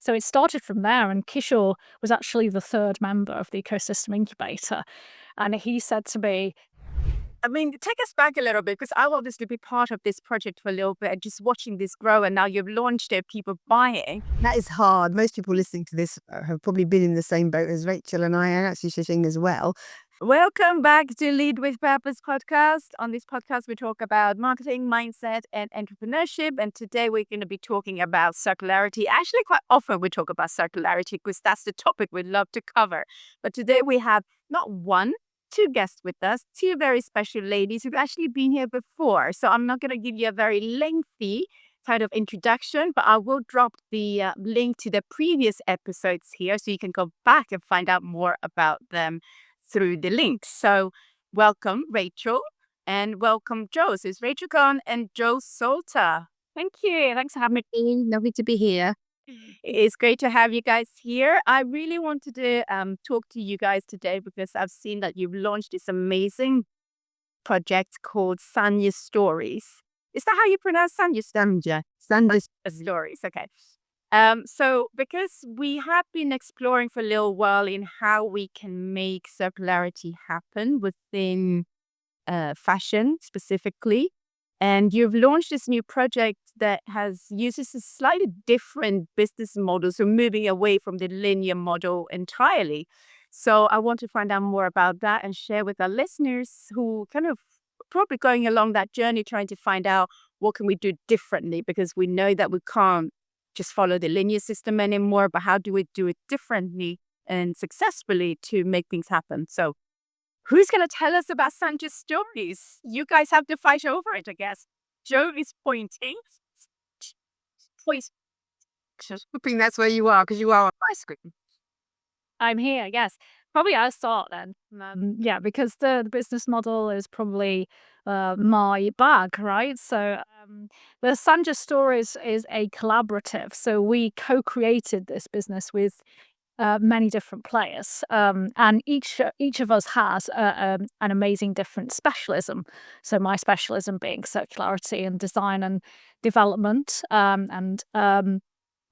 So it started from there, and Kishore was actually the third member of the ecosystem incubator. And he said to me, take us back a little bit, because I'll obviously be part of this project for a little bit and just watching this grow. And now you've launched it, people buying. That is hard. Most people listening to this have probably been in the same boat as Rachel and I, and actually Shishing as well. Welcome back to Lead with Purpose podcast. On this podcast, we talk about marketing, mindset, and entrepreneurship. And today we're going to be talking about circularity. Actually, quite often we talk about circularity because that's the topic we'd love to cover. But today we have not one, two guests with us, two very special ladies who've actually been here before. So I'm not going to give you a very lengthy kind of introduction, but I will drop the link to the previous episodes here so you can go back and find out more about them through the links. So welcome, Rachel, and welcome, Joe. So it's Rachel Khan and Joe Salter. thank you. Thanks for having me. Lovely to be here. It's great to have you guys here. I really wanted to talk to you guys today because I've seen that you've launched this amazing project called Sanya Stories. Is that how you pronounce Sanya? Sanja. Stories. Okay. So because we have been exploring for a little while in how we can make circularity happen within fashion specifically, and you've launched this new project that uses a slightly different business model, so moving away from the linear model entirely. So I want to find out more about that and share with our listeners who kind of probably going along that journey, trying to find out what can we do differently, because we know that we can't just follow the linear system anymore, but how do we do it differently and successfully to make things happen? So who's going to tell us about Sanja's stories? You guys have to fight over it, I guess. Joe is pointing. Please. Hoping that's where you are, because you are on my screen. I'm here, yes. Probably I'll start then. Yeah, because the business model is probably my bag, right? So the Sanja Stories is a collaborative. So we co-created this business with many different players, and each of us has an amazing different specialism. So my specialism being circularity and design and development,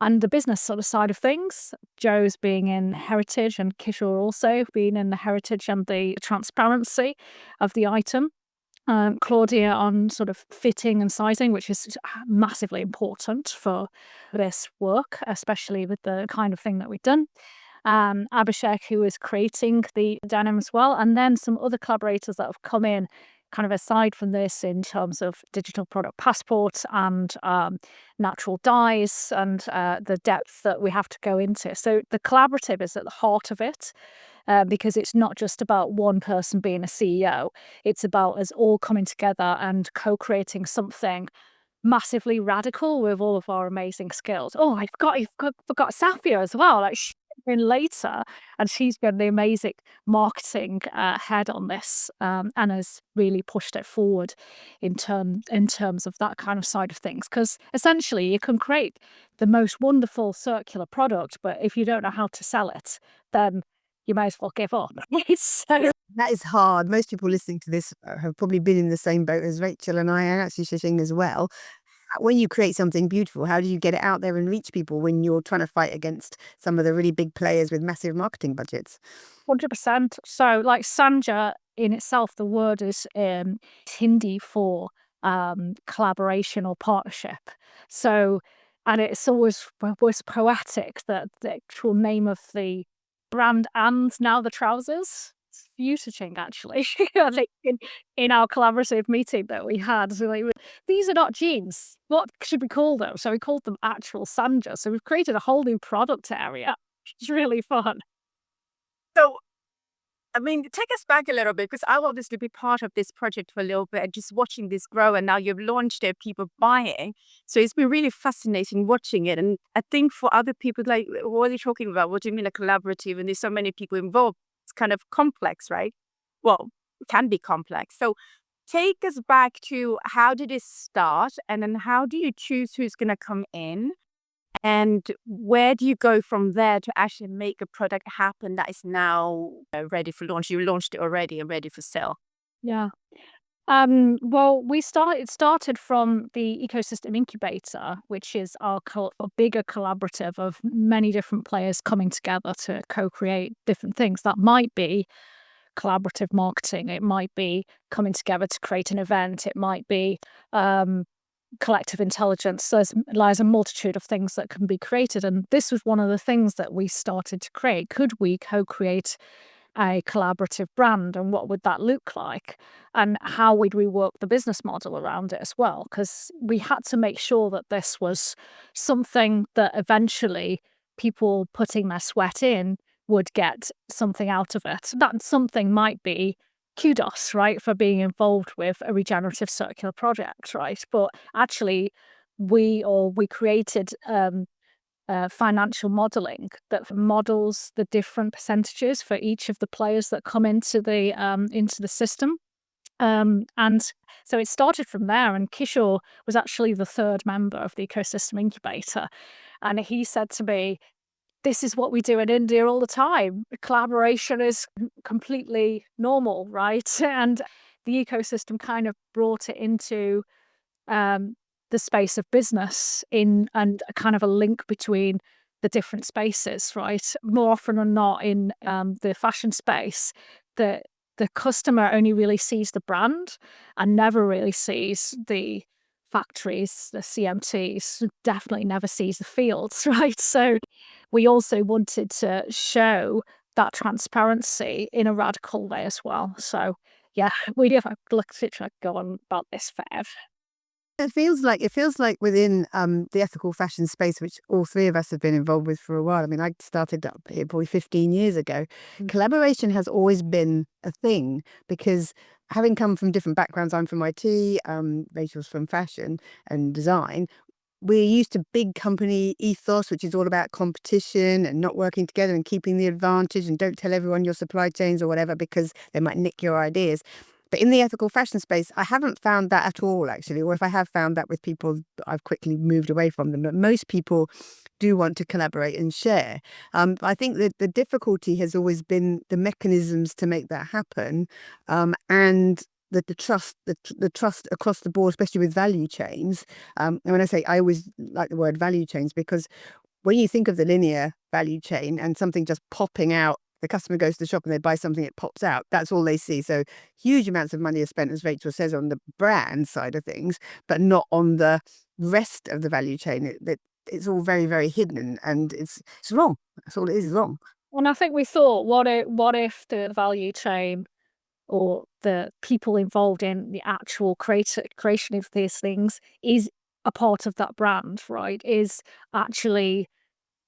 and the business sort of side of things. Joe's being in heritage, and Kishore also being in the heritage and the transparency of the item. Claudia on sort of fitting and sizing, which is massively important for this work, especially with the kind of thing that we've done. Abhishek, who is creating the denim as well, and then some other collaborators that have come in kind of aside from this in terms of digital product passports and natural dyes and the depth that we have to go into. So the collaborative is at the heart of it, because it's not just about one person being a CEO. It's about us all coming together and co-creating something massively radical with all of our amazing skills. Oh, I forgot Safia as well. Like she's in later, and she's been the amazing marketing head on this, and has really pushed it forward in terms of that kind of side of things. Because essentially, you can create the most wonderful circular product, but if you don't know how to sell it, then you may as well give up. So That is hard. Most people listening to this have probably been in the same boat as Rachel and I, and actually Shishing as well. When you create something beautiful, how do you get it out there and reach people when you're trying to fight against some of the really big players with massive marketing budgets? 100%. So, like Sanja in itself, the word is Hindi for collaboration or partnership. So, and it's always was poetic that the actual name of the brand and now the trousers. It's beautiful, actually. Like in our collaborative meeting that we had, so like, these are not jeans. What should we call them? So we called them actual Sanja. So we've created a whole new product area. It's really fun. So, take us back a little bit, because I'll obviously be part of this project for a little bit and just watching this grow. And now you've launched it, people buying. So it's been really fascinating watching it. And I think for other people, like, what are you talking about? What do you mean a collaborative? And there's so many people involved. It's kind of complex, right? Well, it can be complex. So take us back to how did it start? And then how do you choose who's going to come in? And where do you go from there to actually make a product happen that is now ready for launch? You launched it already and ready for sale. Yeah. Well, it started from the ecosystem incubator, which is a bigger collaborative of many different players coming together to co-create different things. That might be collaborative marketing. It might be coming together to create an event. It might be collective intelligence. So lies a multitude of things that can be created. And this was one of the things that we started to create. Could we co-create a collaborative brand, and what would that look like, and how would we work the business model around it as well? Because we had to make sure that this was something that eventually people putting their sweat in would get something out of it. That something might be kudos, right, for being involved with a regenerative circular project, right? But actually we created financial modeling that models the different percentages for each of the players that come into the system. And so it started from there, and Kishore was actually the third member of the ecosystem incubator. And he said to me, this is what we do in India all the time. Collaboration is completely normal, right? And the ecosystem kind of brought it into um, the space of business and a kind of a link between the different spaces, right? More often than not in the fashion space, the customer only really sees the brand and never really sees the factories, the CMTs, definitely never sees the fields, right? So we also wanted to show that transparency in a radical way as well. So yeah, we have literally go on about this forever. It feels like within the ethical fashion space, which all three of us have been involved with for a while. I mean, I started up here probably 15 years ago. Collaboration has always been a thing because having come from different backgrounds, I'm from IT, Rachel's from fashion and design. We're used to big company ethos, which is all about competition and not working together and keeping the advantage, and don't tell everyone your supply chains or whatever because they might nick your ideas. But in the ethical fashion space, I haven't found that at all, actually. Or if I have found that with people, I've quickly moved away from them. But most people do want to collaborate and share. I think that the difficulty has always been the mechanisms to make that happen, and the trust across the board, especially with value chains. And when I say, I always like the word value chains because when you think of the linear value chain and something just popping out, the customer goes to the shop and they buy something, it pops out. That's all they see. So huge amounts of money are spent, as Rachel says, on the brand side of things, but not on the rest of the value chain. It's all very, very hidden, and it's wrong. That's all it is wrong. And I think we thought, what if the value chain or the people involved in the actual creation of these things is a part of that brand, right? Is actually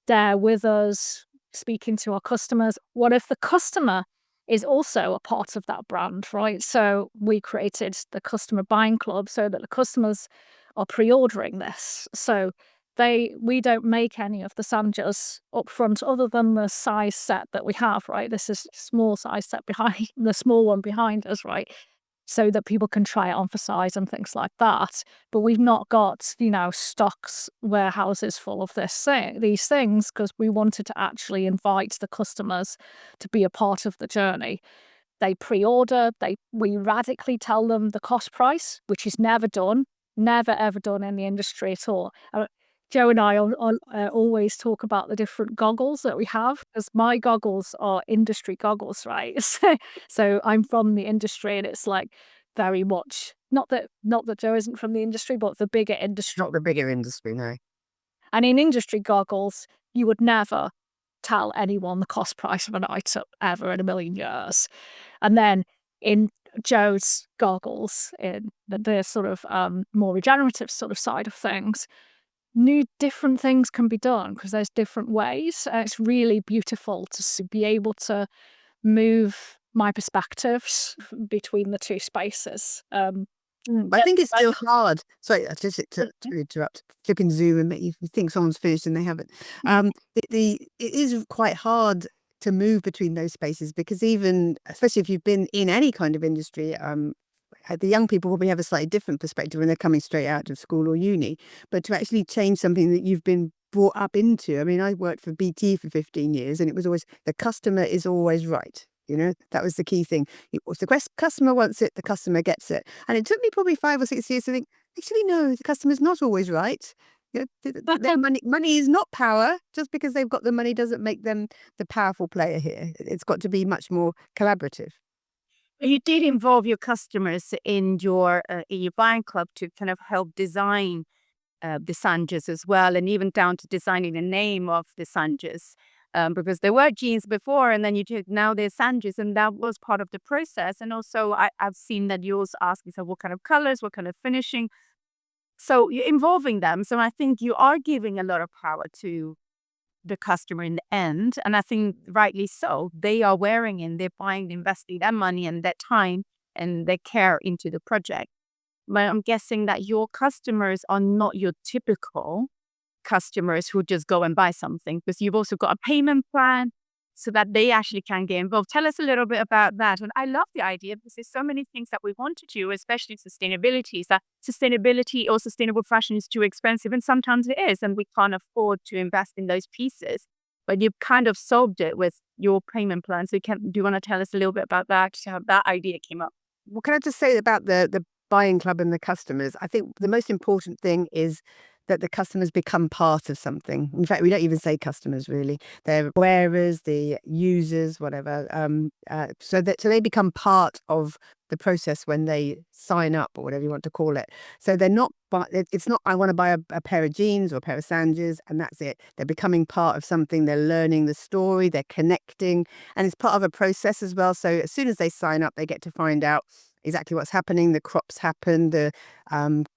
there with us, speaking to our customers. What if the customer is also a part of that brand, right? So we created the customer buying club so that the customers are pre-ordering this. So we don't make any of the sandals up front other than the size set that we have, right? This is small size set behind the small one behind us, right? So that people can try it on for size and things like that. But we've not got, stocks, warehouses full of these things, because we wanted to actually invite the customers to be a part of the journey. They pre-order, we radically tell them the cost price, which is never ever done in the industry at all. Joe and I always talk about the different goggles that we have, because my goggles are industry goggles, right? So I'm from the industry, and it's like very much not that Joe isn't from the industry, but the bigger industry. Not the bigger industry, no. And in industry goggles, you would never tell anyone the cost price of an item ever in a million years. And then in Joe's goggles, in the sort of more regenerative sort of side of things, different things can be done because there's different ways. It's really beautiful to be able to move my perspectives between the two spaces. I think it's still hard. Sorry, just to interrupt. You can zoom and make you think someone's finished and they haven't. It is quite hard to move between those spaces because even, especially if you've been in any kind of industry, the young people probably have a slightly different perspective when they're coming straight out of school or uni. But to actually change something that you've been brought up into, I mean, I worked for BT for 15 years, and it was always the customer is always right. That was the key thing. If the customer wants it, the customer gets it. And it took me probably 5 or 6 years to think, actually, no, the customer's not always right. Their money is not power. Just because they've got the money doesn't make them the powerful player here. It's got to be much more collaborative. You did involve your customers in your buying club to kind of help design the Sanjas as well, and even down to designing the name of the Sanjas. Because there were jeans before, and then now there's Sanjas, and that was part of the process. And also, I've seen that you also ask yourself what kind of colors, what kind of finishing. So you're involving them. So I think you are giving a lot of power to the customer in the end, and I think rightly so. They are wearing it, they're buying, investing their money and their time and their care into the project. But I'm guessing that your customers are not your typical customers who just go and buy something, because you've also got a payment plan so that they actually can get involved. Tell us a little bit about that. And I love the idea because there's so many things that we want to do, especially sustainability. Is that sustainability or sustainable fashion is too expensive, and sometimes it is, and we can't afford to invest in those pieces. But you've kind of solved it with your payment plan. So do you want to tell us a little bit about that, how that idea came up? What can I just say about the buying club and the customers? I think the most important thing is that the customers become part of something. In fact, we don't even say customers really. They're wearers, the users, whatever. So they become part of the process when they sign up, or whatever you want to call it. So they're not, but it's not, I want to buy a pair of jeans or a pair of Sanjas and that's it. They're becoming part of something. They're learning the story, they're connecting, and it's part of a process as well. So as soon as they sign up, they get to find out exactly what's happening. The crops happen, the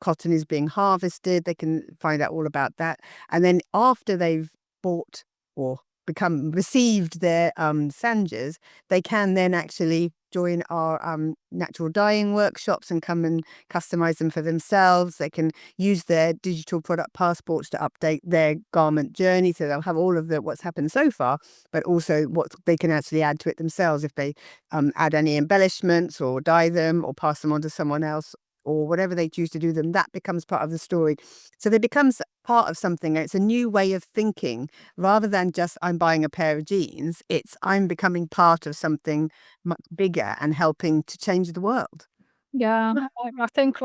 cotton is being harvested. They can find out all about that. And then after they've bought or received their Sanjas, they can then actually join our natural dyeing workshops and come and customize them for themselves. They can use their digital product passports to update their garment journey. So they'll have all of what's happened so far, but also what they can actually add to it themselves if they add any embellishments or dye them or pass them on to someone else, or whatever they choose to do them, that becomes part of the story. So they becomes part of something. It's a new way of thinking rather than just I'm buying a pair of jeans. It's I'm becoming part of something much bigger and helping to change the world. Yeah, I think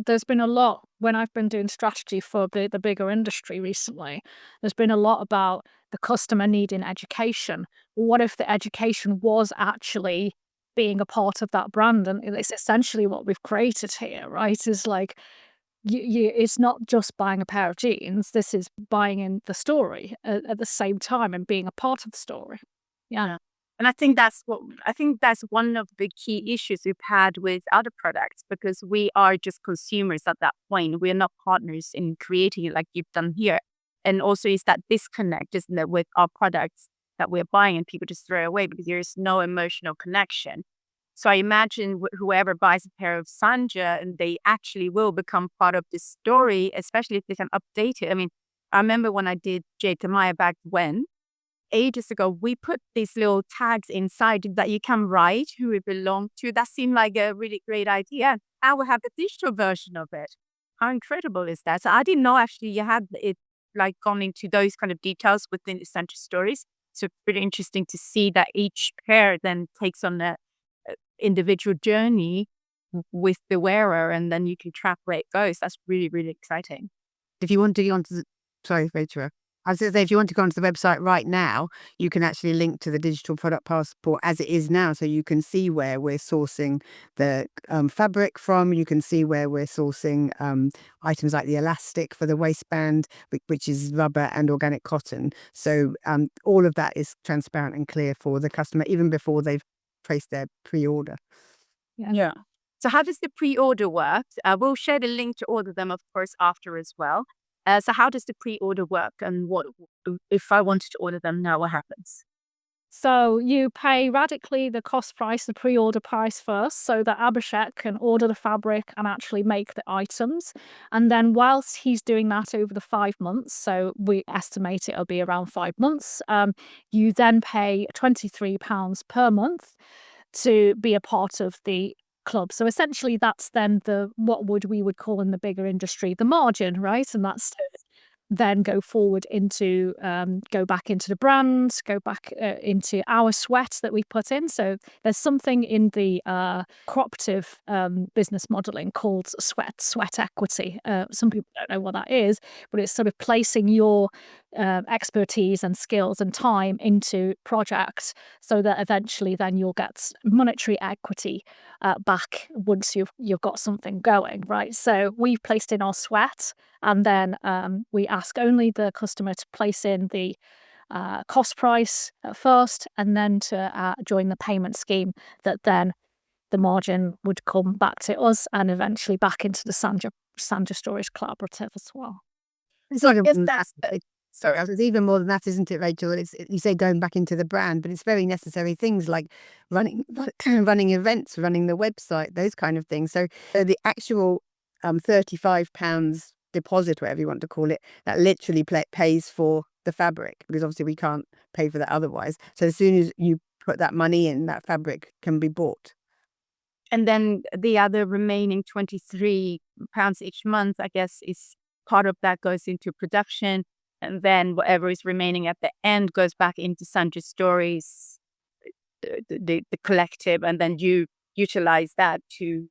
there's been a lot when I've been doing strategy for the bigger industry recently. There's been a lot about the customer needing education. What if the education was actually being a part of that brand? And it's essentially what we've created here, right? Is like it's not just buying a pair of jeans. This is buying in the story at the same time and being a part of the story. Yeah. And I think that's one of the key issues we've had with other products, because we are just consumers at that point. We're not partners in creating it like you've done here. And also is that disconnect, isn't it, with our products that we're buying and people just throw away because there is no emotional connection. So I imagine whoever buys a pair of Sanja, and they actually will become part of the story, especially if they can update it. I mean, I remember when I did Jade Maya back when, ages ago, we put these little tags inside that you can write who it belonged to. That seemed like a really great idea. I will have the digital version of it. How incredible is that? So I didn't know actually you had it like gone into those kind of details within Essential Stories. So it's pretty interesting to see that each pair then takes on a individual journey with the wearer, and then you can track where it goes. That's really, really exciting. If you want to go onto sorry, Rachel. I was going to say, if you want to go onto the website right now, you can actually link to the digital product passport as it is now. So you can see where we're sourcing the fabric from. You can see where we're sourcing items like the elastic for the waistband, which is rubber and organic cotton. So all of that is transparent and clear for the customer, even before they've placed their pre-order. Yeah. So how does the pre-order work? We'll share the link to order them, of course, after as well. So how does the pre-order work, and what if I wanted to order them now? What happens? So you pay radically the cost price, the pre-order price first, so that Abhishek can order the fabric and actually make the items. And then whilst he's doing that over the 5 months, so we estimate it'll be around 5 months, you then pay £23 per month to be a part of the club. So essentially that's then we would call in the bigger industry, the margin, right? And that's then go forward into go back into the brand, go back into our sweat that we put in. So there's something in the cooperative business modeling called sweat equity. Some people don't know what that is, but it's sort of placing your expertise and skills and time into projects so that eventually then you'll get monetary equity back once you've got something going, right? So we've placed in our sweat, and then we ask only the customer to place in the cost price at first, and then to join the payment scheme that then the margin would come back to us and eventually back into the Sandra Storage Collaborative as well. It's like sorry, it's even more than that, isn't it, Rachel? You say going back into the brand, but it's very necessary things like running events, running the website, those kind of things. So the actual £35 deposit, whatever you want to call it, that literally pays for the fabric, because obviously we can't pay for that otherwise. So as soon as you put that money in, that fabric can be bought. And then the other remaining £23 each month, I guess, is part of that goes into production. And then whatever is remaining at the end goes back into Sandra Stories, the collective, and then you utilize that to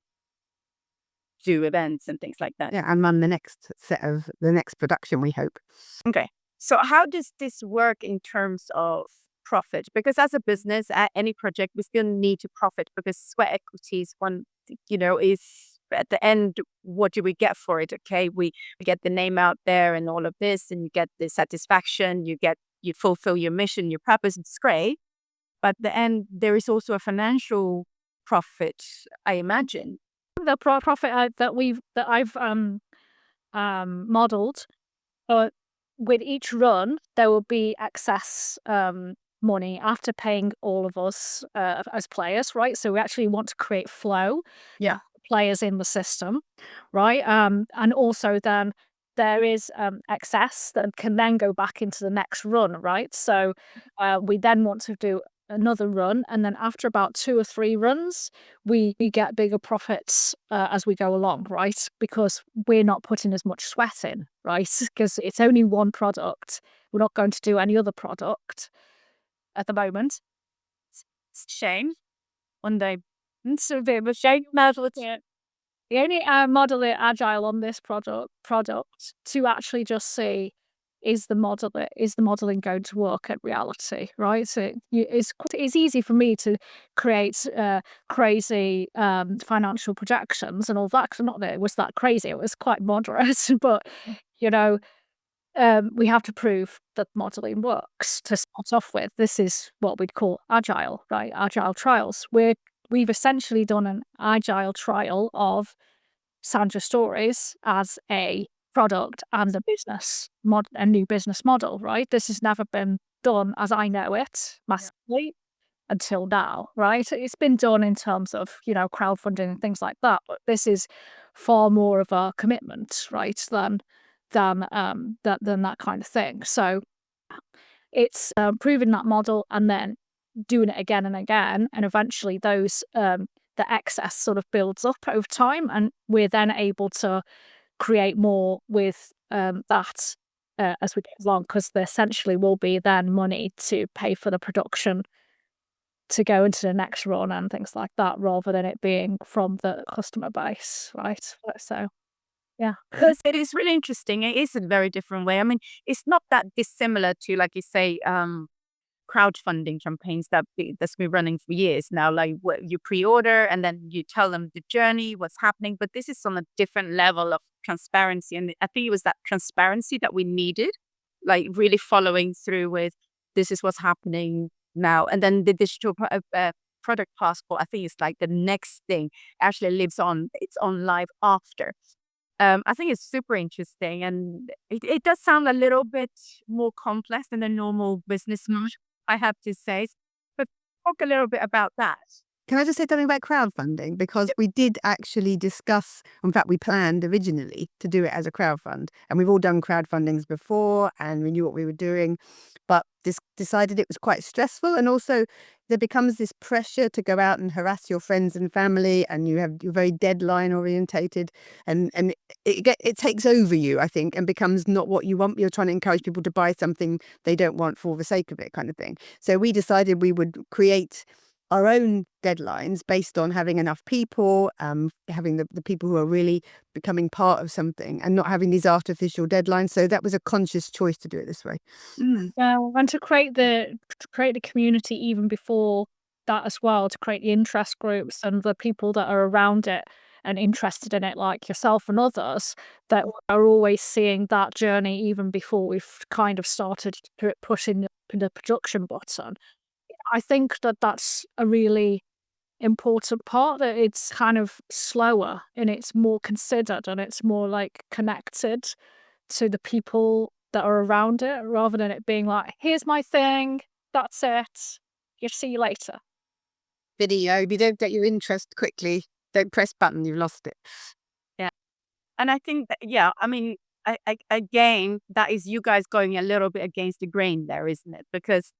do events and things like that. Yeah, and run the next production, we hope. Okay. So how does this work in terms of profit? Because as a business, at any project, we still need to profit, because sweat equity is one, is at the end, what do we get for it? Okay, we get the name out there and all of this, and you get the satisfaction, you fulfill your mission, your purpose, it's great. But at the end, there is also a financial profit, I imagine. The profit that I've modeled, with each run, there will be excess money after paying all of us as players, right? So we actually want to create flow. Yeah. Players in the system, right? And also then there is excess that can then go back into the next run, right? So we then want to do another run, and then after about 2 or 3 runs, we get bigger profits as we go along, right? Because we're not putting as much sweat in, right? Because it's only one product. We're not going to do any other product at the moment. It's a shame. One day. It's a bit of a shame. We only model it agile on this product to actually just see, is the modeling going to work at reality, right? So it's easy for me to create crazy financial projections and all that, because not that it was that crazy, it was quite moderate, but we have to prove that modeling works to start off with. This is what we'd call agile, right? Agile trials. We've essentially done an agile trial of Sandra Stories as a product and a new business model, right? This has never been done as I know it massively until now, right? It's been done in terms of, crowdfunding and things like that, but this is far more of a commitment, right, than that kind of thing. So it's proving that model and then doing it again and again, and eventually the excess sort of builds up over time, and we're then able to create more with that as we go along, because there essentially will be then money to pay for the production to go into the next run and things like that, rather than it being from the customer base, right? So yeah. Because it is really interesting. It is a very different way. I mean, it's not that dissimilar to, like you say, crowdfunding campaigns that's been running for years now. Like you pre-order and then you tell them the journey, what's happening. But this is on a different level of transparency. And I think it was that transparency that we needed, like really following through with, this is what's happening now. And then the digital product passport, I think it's like the next thing, actually lives on. It's on live after. I think it's super interesting, and it does sound a little bit more complex than a normal business model, I have to say. But talk a little bit about that. Can I just say something about crowdfunding? Because we did actually discuss, in fact, we planned originally to do it as a crowdfund. And we've all done crowdfundings before and we knew what we were doing. But decided it was quite stressful, and also there becomes this pressure to go out and harass your friends and family, and you're very deadline orientated, and it takes over you, I think, and becomes not what you want. You're trying to encourage people to buy something they don't want for the sake of it, kind of thing. So we decided we would create our own deadlines based on having enough people, having the people who are really becoming part of something, and not having these artificial deadlines. So that was a conscious choice to do it this way. Yeah, and to create the community even before that as well, to create the interest groups and the people that are around it and interested in it, like yourself and others, that are always seeing that journey even before we've kind of started pushing the production button. I think that that's a really important part, that it's kind of slower and it's more considered and it's more like connected to the people that are around it, rather than it being like, here's my thing, that's it, you see you later. Video, if you don't get your interest quickly, don't press button, you've lost it. Yeah. And I think that, yeah, I mean, again, that is you guys going a little bit against the grain there, isn't it? Because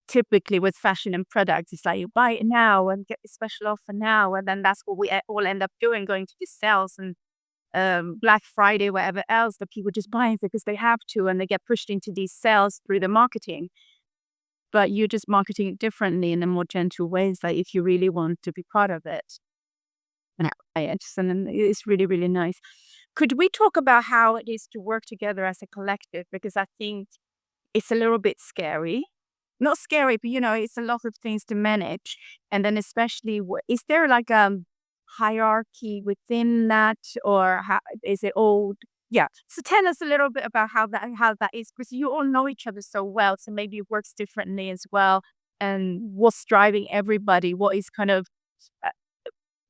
typically with fashion and products, it's like you buy it now and get the special offer now. And then that's what we all end up doing, going to the sales and Black Friday, whatever else, that people just buy it because they have to, and they get pushed into these sales through the marketing. But you're just marketing it differently in a more gentle ways, like if you really want to be part of it. And then it's really, really nice. Could we talk about how it is to work together as a collective? Because I think it's a little bit scary. Not scary, but it's a lot of things to manage. And then especially, is there like a hierarchy within that, or how is it all? Yeah. So tell us a little bit about how that is, because you all know each other so well. So maybe it works differently as well. And what's driving everybody? What is kind of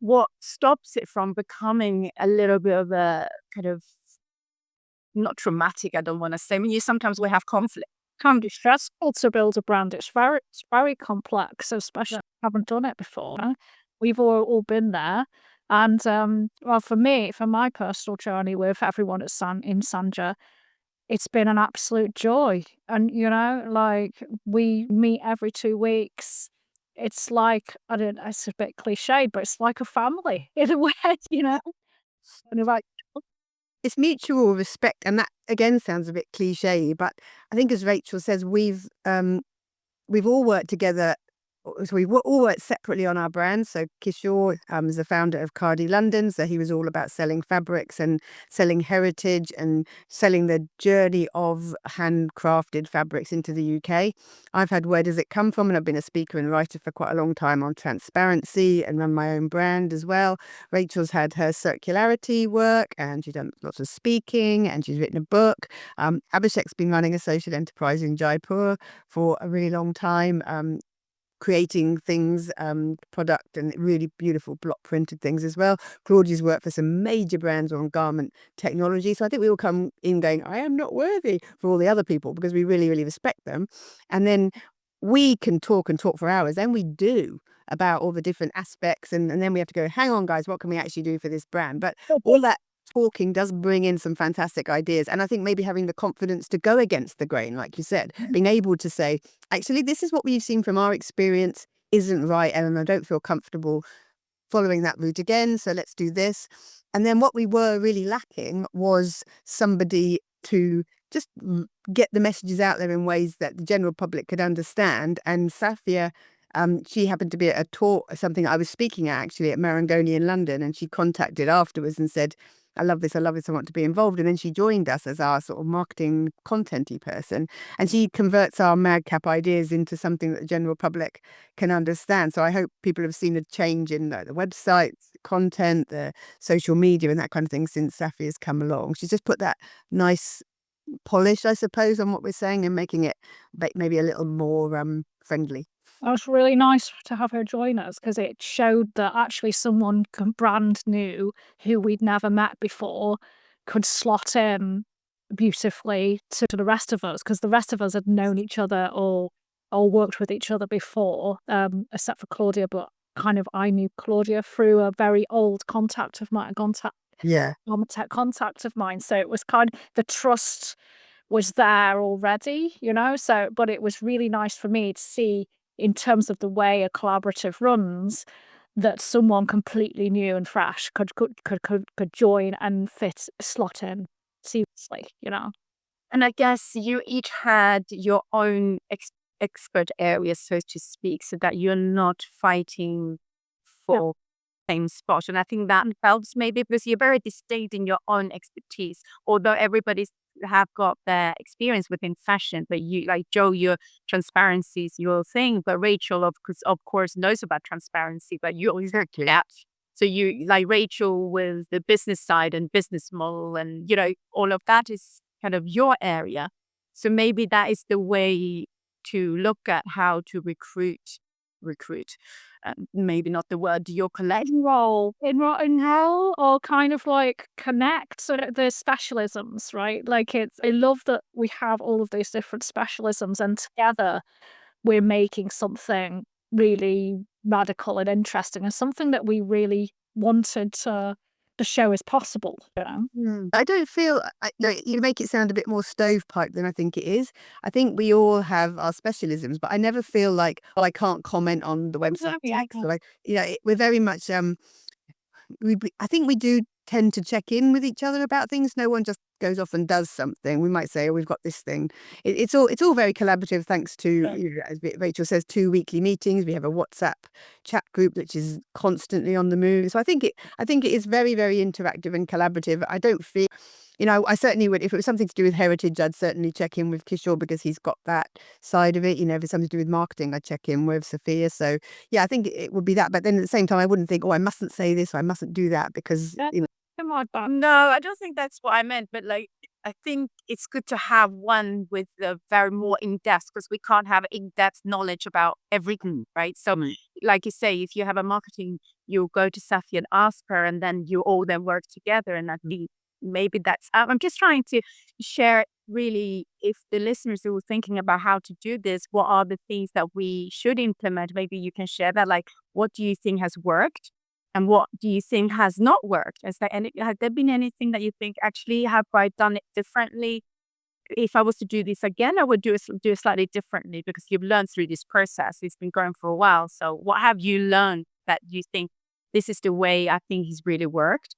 what stops it from becoming a little bit of a kind of not traumatic? I don't want to say. I mean, sometimes we have conflict. Can be stressful to build a brand. It's very complex, especially if you haven't done it before. We've all been there. And well, for my personal journey with everyone at in Sanja, it's been an absolute joy. And like, we meet every 2 weeks. It's like, I don't know, it's a bit cliched, but it's like a family in a way, And like, It's mutual respect, and that again sounds a bit cliche, but I think, as Rachel says, we've all worked together. So we all worked separately on our brands. So Kishore is the founder of Cardi London. So he was all about selling fabrics and selling heritage and selling the journey of handcrafted fabrics into the UK. I've had Where Does It Come From? And I've been a speaker and writer for quite a long time on transparency and run my own brand as well. Rachel's had her circularity work, and she's done lots of speaking, and she's written a book. Abhishek's been running a social enterprise in Jaipur for a really long time. Creating things, product, and really beautiful block printed things as well. Claudia's worked for some major brands on garment technology. So I think we all come in going, I am not worthy, for all the other people, because we really, really respect them. And then we can talk for hours, and we do, about all the different aspects. And then we have to go, hang on, guys, what can we actually do for this brand? But all that talking does bring in some fantastic ideas. And I think maybe having the confidence to go against the grain, like you said, being able to say, actually, this is what we've seen from our experience isn't right, and I don't feel comfortable following that route again, so let's do this. And then what we were really lacking was somebody to just get the messages out there in ways that the general public could understand. And Safia, she happened to be at a talk, something I was speaking at actually at Marangoni in London, and she contacted afterwards and said, I love this, I want to be involved. And then she joined us as our sort of marketing content-y person. And she converts our madcap ideas into something that the general public can understand. So I hope people have seen a change in the website, the content, the social media and that kind of thing since Safia's come along. She's just put that nice polish, I suppose, on what we're saying, and making it maybe a little more friendly. it was really nice to have her join us, because it showed that actually someone brand new who we'd never met before could slot in beautifully to the rest of us, because the rest of us had known each other or worked with each other before, except for Claudia. But kind of I knew Claudia through a very old contact of mine, Yeah. contact of mine. So it was kind of the trust was there already, you know? So, but it was really nice for me to see, in terms of the way a collaborative runs, that someone completely new and fresh could join and slot in seamlessly, you know? And I guess you each had your own expert areas, so to speak, so that you're not fighting Yeah. for same spot. And I think that helps maybe because you're very distinct in your own expertise, although everybody's have got their experience within fashion, but you like Joe, your transparency is your thing, but Rachel of course knows about transparency, but you exactly that. So you like Rachel with the business side and business model and all of that is kind of your area. So maybe that is the way to look at how to recruit maybe not the word your collecting Role in role, or kind of like connect so that there's specialisms, right? Like I love that we have all of these different specialisms, and together we're making something really radical and interesting, and something that we really wanted to show is possible, you know? I don't feel no, you make it sound a bit more stovepipe than I think it is. I think we all have our specialisms, but I never feel like, oh, I can't comment on the website Exactly. text. Or we're very much I think we do tend to check in with each other about things. No one just goes off and does something. We might say, "Oh, we've got this thing." It's all very collaborative, thanks to as Rachel says, 2 weekly meetings. We have a WhatsApp chat group which is constantly on the move. So I think it is very, very interactive and collaborative. I don't feel. I certainly would, if it was something to do with heritage, I'd certainly check in with Kishore because he's got that side of it. If it's something to do with marketing, I'd check in with Sophia. So yeah, I think it would be that. But then at the same time, I wouldn't think, oh, I mustn't say this or I mustn't do that because, Come on, No, I don't think that's what I meant, but like I think it's good to have one with the very more in-depth because we can't have in-depth knowledge about everything, right? So like you say, if you have a marketing, you go to Safi and ask her and then you all then work together and that maybe that's I'm just trying to share really if the listeners who are thinking about how to do this, what are the things that we should implement? Maybe you can share that, like what do you think has worked? And what do you think has not worked? Has there been anything that you think actually have I done it differently? If I was to do this again, I would do it slightly differently because you've learned through this process. It's been going for a while. So what have you learned that you think this is the way I think he's really worked?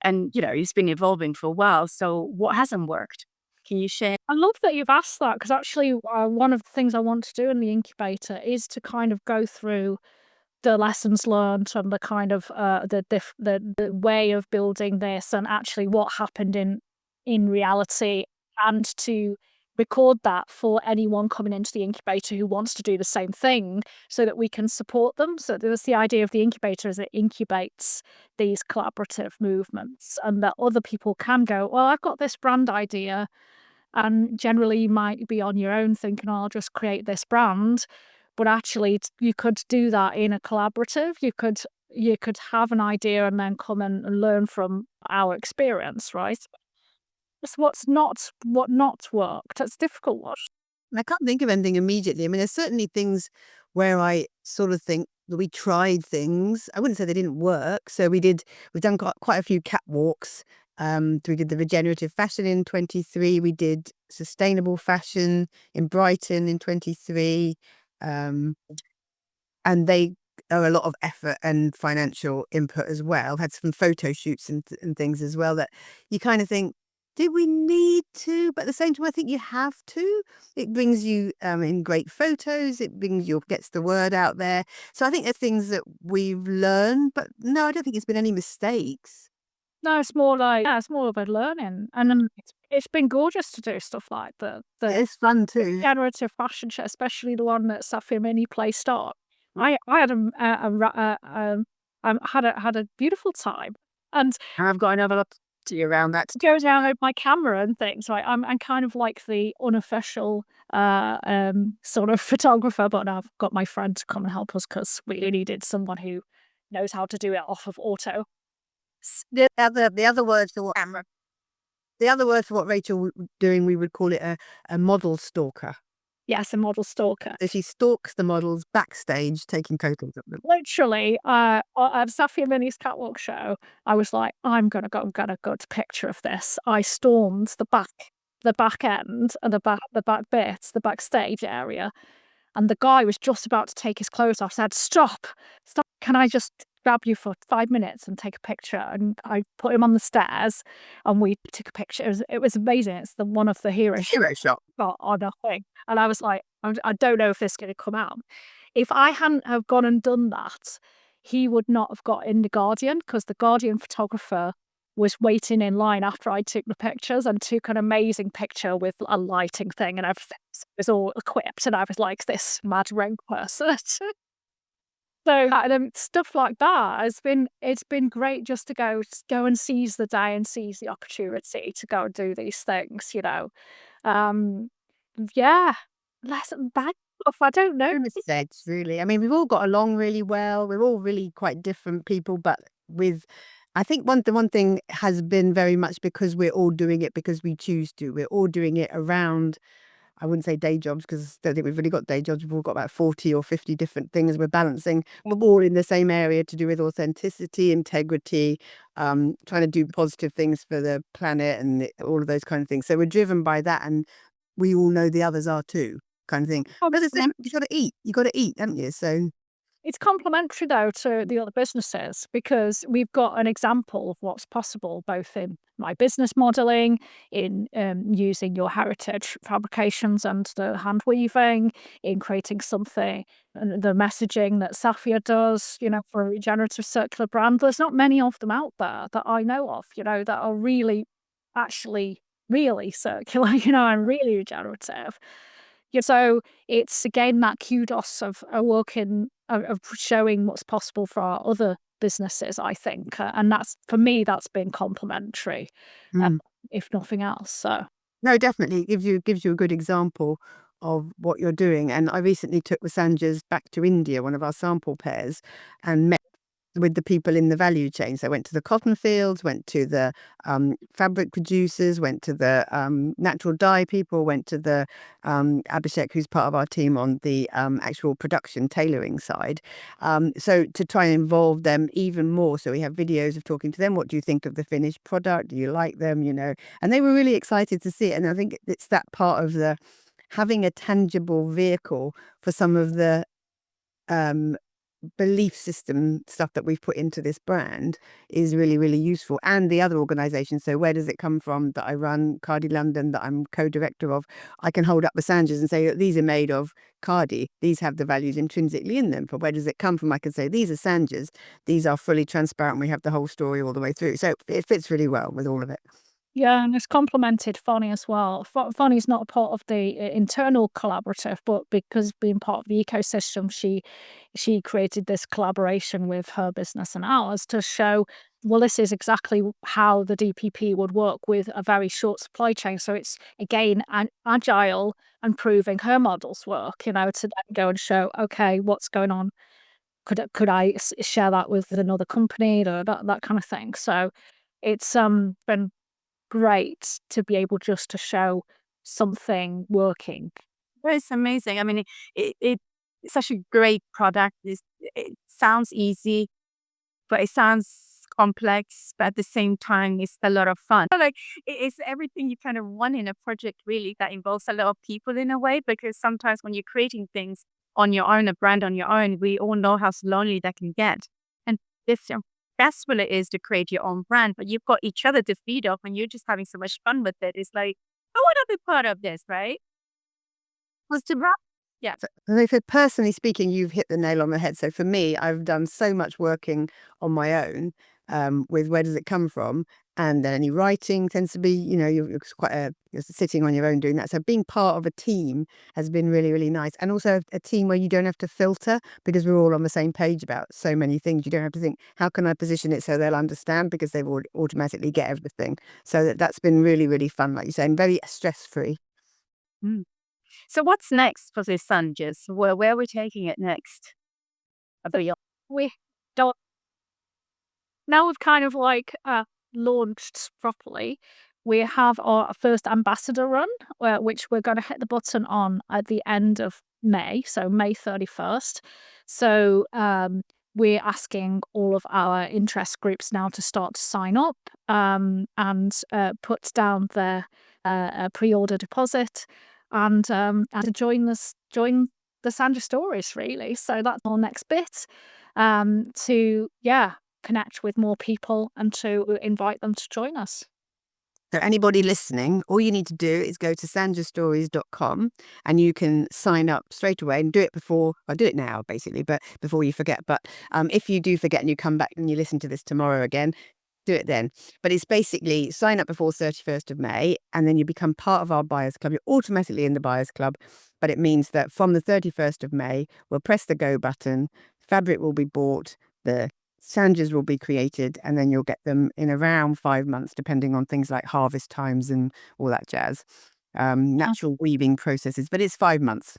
And he's been evolving for a while. So what hasn't worked? Can you share? I love that you've asked that, because actually one of the things I want to do in the incubator is to kind of go through the lessons learned and the kind of the way of building this, and actually what happened in reality, and to record that for anyone coming into the incubator who wants to do the same thing, so that we can support them. So there's the idea of the incubator is it incubates these collaborative movements, and that other people can go, well, I've got this brand idea, and generally you might be on your own thinking, oh, I'll just create this brand. But actually, you could do that in a collaborative. You could have an idea and then come and learn from our experience, right? It's what not worked. It's difficult. What? I can't think of anything immediately. I mean, there's certainly things where I sort of think that we tried things. I wouldn't say they didn't work. So we've done quite a few catwalks. We did the regenerative fashion in 23. We did sustainable fashion in Brighton in 23. And they are a lot of effort and financial input as well. Had some photo shoots and things as well that you kind of think, did we need to? But at the same time, I think you have to. It brings you in great photos. It gets the word out there. So I think there's things that we've learned, but no, I don't think it's been any mistakes. No, it's more like, yeah, it's more of a learning, and then it's been gorgeous to do stuff like the It's fun too. generative fashion show, especially the one that Safi Mini placed on. I had had a beautiful time, and I've got another to you around that. go down with my camera and things. Right, I'm kind of like the unofficial sort of photographer, but I've got my friend to come and help us because we needed someone who knows how to do it off of auto. The other word for what Rachel doing, we would call it a model stalker. Yes, a model stalker. So she stalks the models backstage, taking photos of them. Literally, at Safi Mini's catwalk show, I was like, I'm gonna go get a good picture of this. I stormed the back the back end and the back bits, the backstage area, and the guy was just about to take his clothes off. Said, "Stop, stop! Can I just grab you for 5 minutes and take a picture?" And I put him on the stairs, and we took a picture. It was amazing. It's the one of the hero Hero shot. got on a thing. And I was like, I don't know if this is going to come out. If I hadn't have gone and done that, he would not have got in the Guardian, because the Guardian photographer was waiting in line after I took the pictures and took an amazing picture with a lighting thing and everything. So it was all equipped, and I was like this mad rogue person. So stuff like that it's been great just to go and seize the day and seize the opportunity to go and do these things, you know. Um, yeah, less bad stuff. I don't know. Mistakes, really. I mean, we've all got along really well. We're all really quite different people, but I think the one thing has been very much because we're all doing it because we choose to. We're all doing it around, I wouldn't say day jobs, because I don't think we've really got day jobs. We've all got about 40 or 50 different things we're balancing. We're all in the same area to do with authenticity, integrity, trying to do positive things for the planet and all of those kind of things. So we're driven by that, and we all know the others are too, kind of thing. But it's you got to eat. You got to eat, haven't you? So It's complementary, though, to the other businesses, because we've got an example of what's possible, both in my business modeling, in using your heritage fabrications and the hand weaving, in creating something, and the messaging that Safia does, you know, for a regenerative circular brand. There's not many of them out there that I know of, you know, that are really, actually, really circular, you know, and really regenerative. Yeah, so it's again that kudos of working of showing what's possible for our other businesses, I think, and that's, for me, that's been complimentary, uh, mm. if nothing else. So No, definitely it gives you a good example of what you're doing. And I recently took the Sanjas back to India, one of our sample pairs, and met with the people in the value chain. So I went to the cotton fields, went to the fabric producers, went to the natural dye people, went to the Abhishek, who's part of our team on the actual production tailoring side. So to try and involve them even more. So we have videos of talking to them. What do you think of the finished product? Do you like them? You know, and they were really excited to see it. And I think it's that part of the having a tangible vehicle for some of the um, belief system stuff that we've put into this brand is really, really useful. And the other organisations, so Where Does It Come From, that I run, Cardi London, that I'm co-director of, I can hold up the Sanjas and say, these are made of Cardi. These have the values intrinsically in them. For Where Does It Come From, I can say, these are Sanjas. These are fully transparent. We have the whole story all the way through. So it fits really well with all of it. yeah, and it's complemented Fonny as well. Fonny's not a part of the internal collaborative, but because being part of the ecosystem, she created this collaboration with her business and ours to show, well, this is exactly how the DPP would work with a very short supply chain. So it's again agile and proving her models work. You know, to then go and show, okay, what's going on? Could I share that with another company, or that kind of thing? So it's been great to be able just to show something working. It's amazing. I mean, it's such a great product. It sounds easy, but it sounds complex, but at the same time, it's a lot of fun. Like, it's everything you kind of want in a project, really, that involves a lot of people in a way, because sometimes when you're creating things on your own, a brand on your own, we all know how lonely that can get. And this stressful it is to create your own brand, but you've got each other to feed off and you're just having so much fun with it. It's like, I want to be part of this, right? Was to wrap. Yeah. So for personally speaking, you've hit the nail on the head. So for me, I've done so much working on my own with Where Does It Come From? And then any writing tends to be, you know, you're sitting on your own doing that. So being part of a team has been really, really nice. And also a team where you don't have to filter, because we're all on the same page about so many things. You don't have to think, how can I position it so they'll understand? Because they will automatically get everything. So that's been really, really fun, like you say, and very stress-free. Mm. So what's next for the Sanjas? Where are we taking it next? We don't Now we've kind of like launched properly. We have our first ambassador run, which we're going to hit the button on at the end of May, so May 31st. So we're asking all of our interest groups now to start to sign up and put down their a pre-order deposit, and to join the Sandra Stories, really. So that's our next bit, to connect with more people and to invite them to join us. So anybody listening, all you need to do is go to sandrastories.com and you can sign up straight away and do it before, I do it now basically, but before you forget. But if you do forget and you come back and you listen to this tomorrow again, do it then. But it's basically sign up before 31st of May and then you become part of our Buyers Club. You're automatically in the Buyers Club, but it means that from the 31st of May, we'll press the go button, fabric will be bought, the Sandras will be created, and then you'll get them in around 5 months, depending on things like harvest times and all that jazz. Natural weaving processes, but it's 5 months.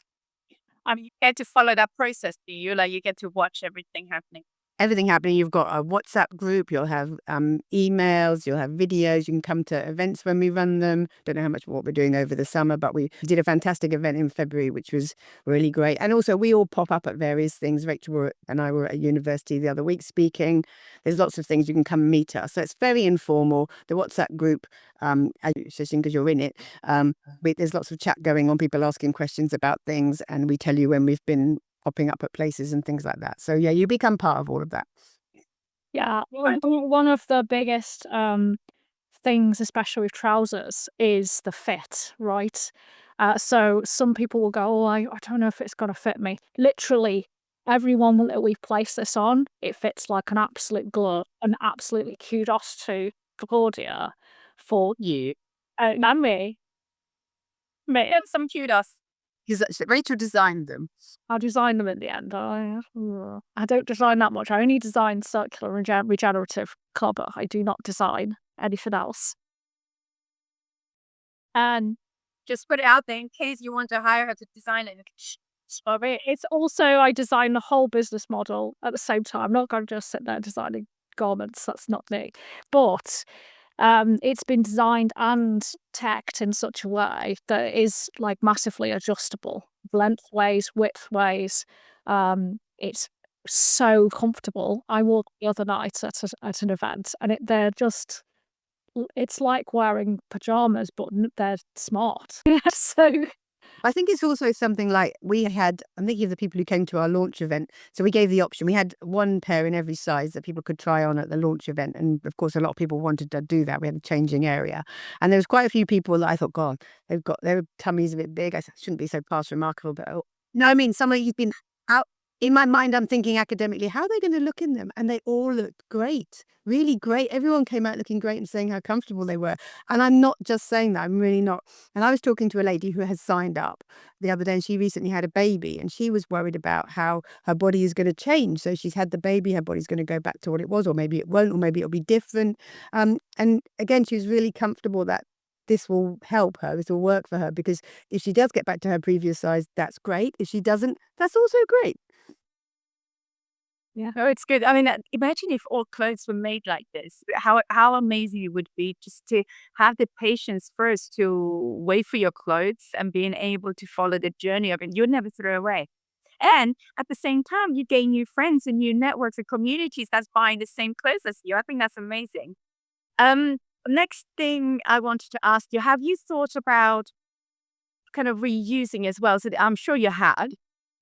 I mean, you get to follow that process, do you? Like, you get to watch everything happening. Everything happening. You've got a WhatsApp group, you'll have emails, you'll have videos, you can come to events when we run them. Don't know how much what we're doing over the summer, but we did a fantastic event in February, which was really great. And also we all pop up at various things. Rachel and I were at university the other week speaking. There's lots of things you can come and meet us. So it's very informal. The WhatsApp group, because you're in it, there's lots of chat going on, people asking questions about things, and we tell you when we've been popping up at places and things like that. So yeah, you become part of all of that. Yeah, one of the biggest things, especially with trousers, is the fit, right? So some people will go, oh, I don't know if it's going to fit me. Literally, everyone that we've placed this on, it fits like an absolute glove. And absolutely kudos to Claudia for You. and me. And some kudos. Because Rachel designed them. I designed them in the end. I don't design that much. I only design circular and regenerative cover. I do not design anything else. And Just put it out there in case you want to hire her to design it. sorry, it's also I design the whole business model at the same time. I'm not going to just sit there designing garments. That's not me. But it's been designed and tacked in such a way that it is like massively adjustable, lengthways, widthways. It's so comfortable. I wore it the other night at an event, and it's like wearing pajamas, but they're smart. So I think it's also something like I'm thinking of the people who came to our launch event. So we gave the option. We had one pair in every size that people could try on at the launch event. And of course, a lot of people wanted to do that. We had a changing area. And there was quite a few people that I thought, God, their tummies a bit big. I shouldn't be so past remarkable. But no, I mean, somebody who's been out. In my mind, I'm thinking academically, how are they going to look in them? And they all looked great, really great. Everyone came out looking great and saying how comfortable they were. And I'm not just saying that, I'm really not. And I was talking to a lady who has signed up the other day, and she recently had a baby, and she was worried about how her body is going to change. So she's had the baby, her body's going to go back to what it was, or maybe it won't, or maybe it'll be different. And again, she was really comfortable that this will help her, this will work for her, because if she does get back to her previous size, that's great. If she doesn't, that's also great. yeah. Oh, it's good. I mean, imagine if all clothes were made like this. How amazing it would be just to have the patience first to wait for your clothes and being able to follow the journey of it. You'd never throw away. And at the same time, you gain new friends and new networks and communities that's buying the same clothes as you. I think that's amazing. Next thing I wanted to ask you, have you thought about kind of reusing as well? So I'm sure you had.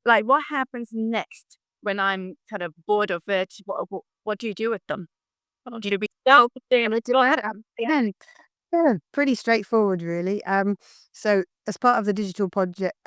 Like, what happens next when I'm kind of bored of it? What do you do with them? Do you Yeah, pretty straightforward, really. So as part of the digital project,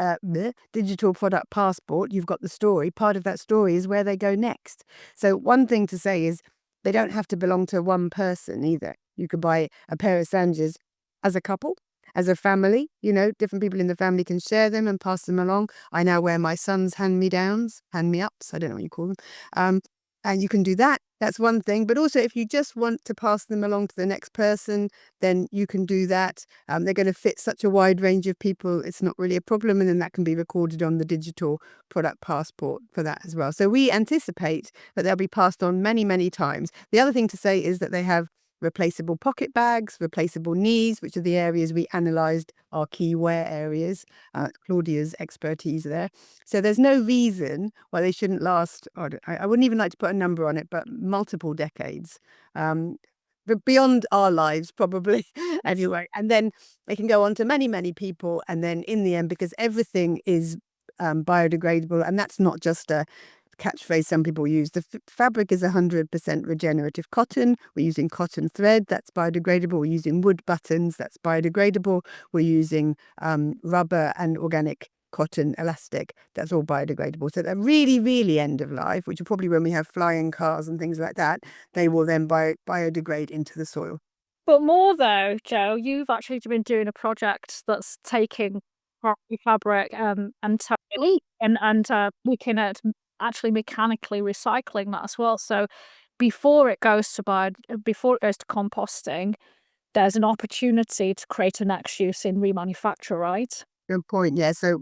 digital product passport, you've got the story. Part of that story is where they go next. So one thing to say is they don't have to belong to one person either. You could buy a pair of Sandras as a couple, as a family. Different people in the family can share them and pass them along. I now wear my son's hand-me-downs, hand-me-ups. I don't know what you call them. And you can do that. That's one thing. But also, if you just want to pass them along to the next person, then you can do that. They're going to fit such a wide range of people. It's not really a problem. And then that can be recorded on the digital product passport for that as well. So we anticipate that they'll be passed on many, many times. The other thing to say is that they have replaceable pocket bags, replaceable knees, which are the areas we analysed our key wear areas, Claudia's expertise there. So there's no reason why they shouldn't last, I wouldn't even like to put a number on it, but multiple decades. but beyond our lives, probably. Anyway, and then they can go on to many, many people. And then in the end, because everything is biodegradable, and that's not just a catchphrase some people use. The fabric is 100% regenerative cotton. We're using cotton thread, that's biodegradable. We're using wood buttons, that's biodegradable. We're using rubber and organic cotton elastic, that's all biodegradable. So they're really, really end of life, which are probably when we have flying cars and things like that, they will then biodegrade into the soil. But more though, Joe, you've actually been doing a project that's taking fabric and totally and looking at actually mechanically recycling that as well. So before it goes to composting, there's an opportunity to create a next use in remanufacture, right? Good point. Yeah. So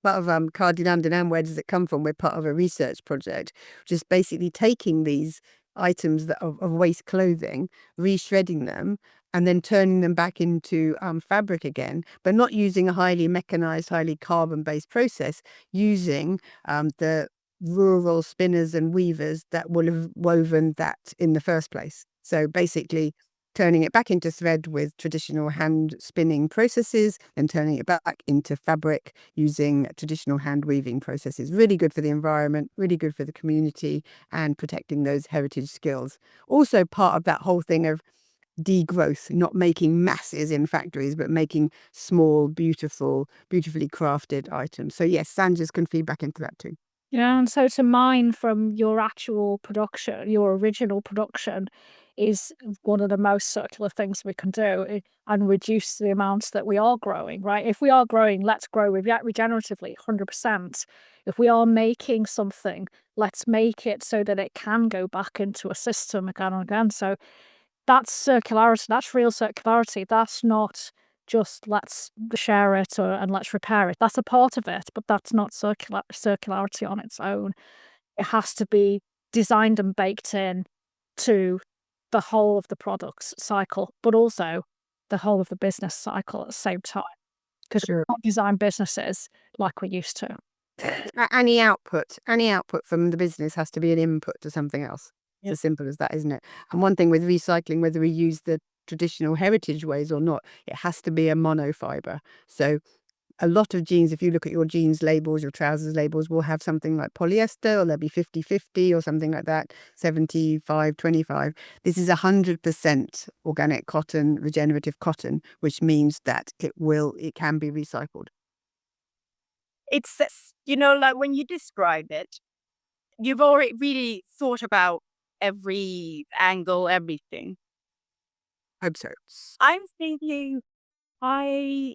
part of Cardi London, and where does it come from? We're part of a research project, which is basically taking these items that of waste clothing, re-shredding them, and then turning them back into fabric again, but not using a highly mechanized, highly carbon-based process, using the rural spinners and weavers that will have woven that in the first place. So basically turning it back into thread with traditional hand spinning processes and turning it back into fabric using traditional hand weaving processes. Really good for the environment, really good for the community, and protecting those heritage skills. Also part of that whole thing of degrowth, not making masses in factories, but making small, beautifully crafted items. So yes, Sanjas can feed back into that too. Yeah, and so to mine from your actual production, your original production, is one of the most circular things we can do and reduce the amounts that we are growing, right? If we are growing, let's grow regeneratively, 100%. If we are making something, let's make it so that it can go back into a system again and again. So that's circularity, that's real circularity. That's not just let's share it and let's repair it. That's a part of it, but that's not circularity on its own. It has to be designed and baked in to the whole of the product's cycle, but also the whole of the business cycle at the same time. Because we Sure. can't design businesses like we used to. Any output from the business has to be an input to something else. It's as simple as that, isn't it? And one thing with recycling, whether we use the traditional heritage ways or not, it has to be a monofiber. So a lot of jeans, if you look at your jeans labels, your trousers labels, will have something like polyester, or there'll be 50-50 or something like that, 75-25. This is 100% organic cotton, regenerative cotton, which means that it can be recycled. It's, like when you describe it, you've already really thought about every angle, everything. Hope so. I'm thinking, they're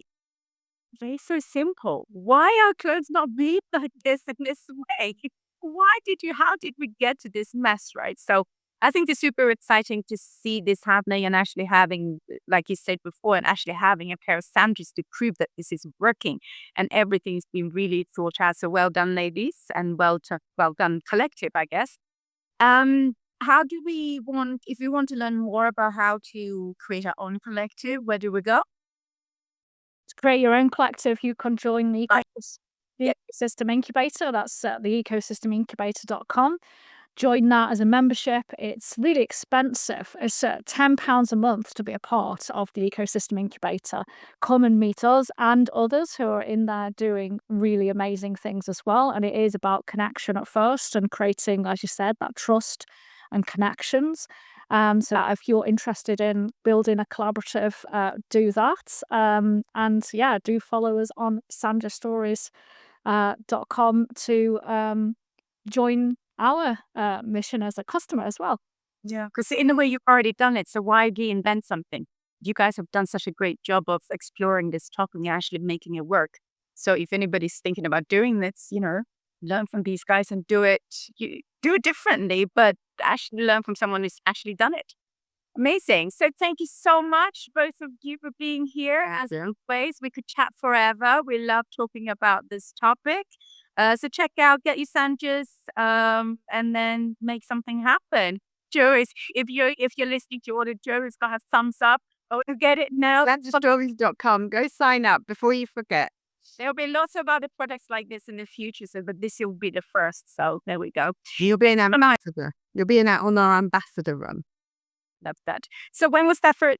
so simple. Why are clothes not made like this in this way? How did we get to this mess, right? So I think it's super exciting to see this happening and actually having, like you said before, and actually having a pair of sandwiches to prove that this is working and everything's been really thought out. So well done, ladies, and well done, collective, I guess. If we want to learn more about how to create our own collective, where do we go? To create your own collective, you can join the Right. Ecosystem Incubator. That's the ecosystemincubator.com. Join that as a membership. It's really expensive. It's £10 a month to be a part of the Ecosystem Incubator. Come and meet us and others who are in there doing really amazing things as well. And it is about connection at first and creating, as you said, that trust and connections. So if you're interested in building a collaborative, do that. And yeah, do follow us on sanjastories.com to join our mission as a customer as well. Yeah, because in a way you've already done it. So why reinvent something? You guys have done such a great job of exploring this topic and actually making it work. So if anybody's thinking about doing this, learn from these guys and do it differently, but actually learn from someone who's actually done it. Amazing. So thank you so much, both of you, for being here. As always, we could chat forever. We love talking about this topic. So check out, get your sandwiches, and then make something happen. Joe if you're listening to all the Joe has got a thumbs up. Oh, get it now. Sanjastories.com. Go sign up before you forget. There'll be lots of other products like this in the future, but this will be the first. So there we go. You'll be an ambassador. You'll be on our ambassador run. Love that. So when was that for?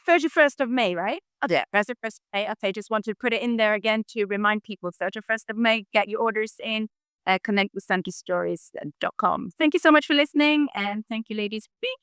31st of May, right? Oh, yeah, 31st of May. Okay, just want to put it in there again to remind people. 31st of May, get your orders in. Connect with SantaStories.com. Thank you so much for listening, and thank you, ladies, for being